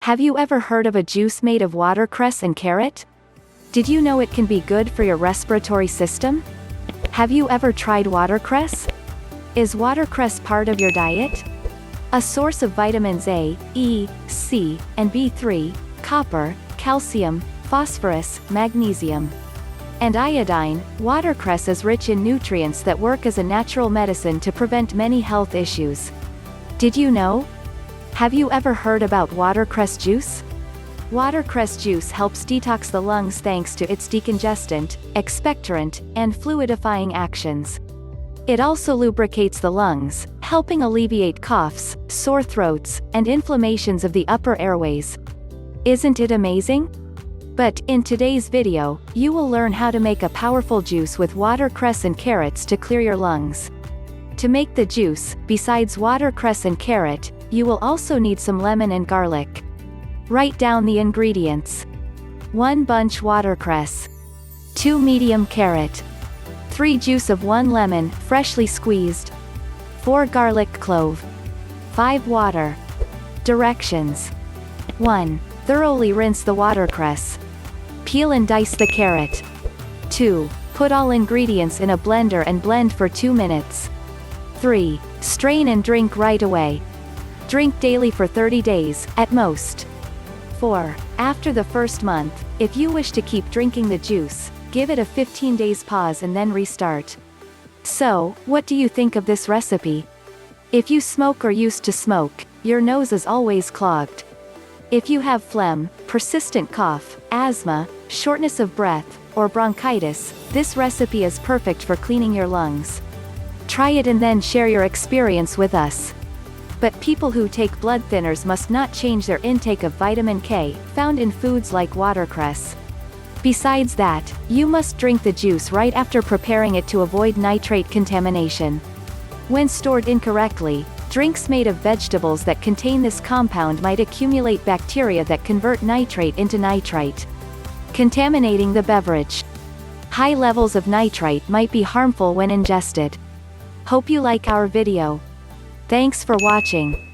Have you ever heard of a juice made of watercress and carrot? Did you know it can be good for your respiratory system? Have you ever tried watercress? Is watercress part of your diet? A source of vitamins A, E, C, and B3, copper, calcium, phosphorus, magnesium, and iodine, watercress is rich in nutrients that work as a natural medicine to prevent many health issues. Did you know? Have you ever heard about watercress juice? Watercress juice helps detox the lungs thanks to its decongestant, expectorant, and fluidifying actions. It also lubricates the lungs, helping alleviate coughs, sore throats, and inflammations of the upper airways. Isn't it amazing? But, in today's video, you will learn how to make a powerful juice with watercress and carrots to clear your lungs. To make the juice, besides watercress and carrot, you will also need some lemon and garlic. Write down the ingredients. 1 bunch watercress. 2 medium carrot. 3 juice of 1 lemon, freshly squeezed. 4 garlic clove. 5 water. Directions. 1. Thoroughly rinse the watercress. Peel and dice the carrot. 2. Put all ingredients in a blender and blend for 2 minutes. 3. Strain and drink right away. Drink daily for 30 days, at most. 4. After the first month, if you wish to keep drinking the juice, give it a 15 days pause and then restart. So, what do you think of this recipe? If you smoke or used to smoke, your nose is always clogged. If you have phlegm, persistent cough, asthma, shortness of breath, or bronchitis, this recipe is perfect for cleaning your lungs. Try it and then share your experience with us. But people who take blood thinners must not change their intake of vitamin K, found in foods like watercress. Besides that, you must drink the juice right after preparing it to avoid nitrate contamination. When stored incorrectly, drinks made of vegetables that contain this compound might accumulate bacteria that convert nitrate into nitrite, contaminating the beverage. High levels of nitrite might be harmful when ingested. Hope you like our video. Thanks for watching.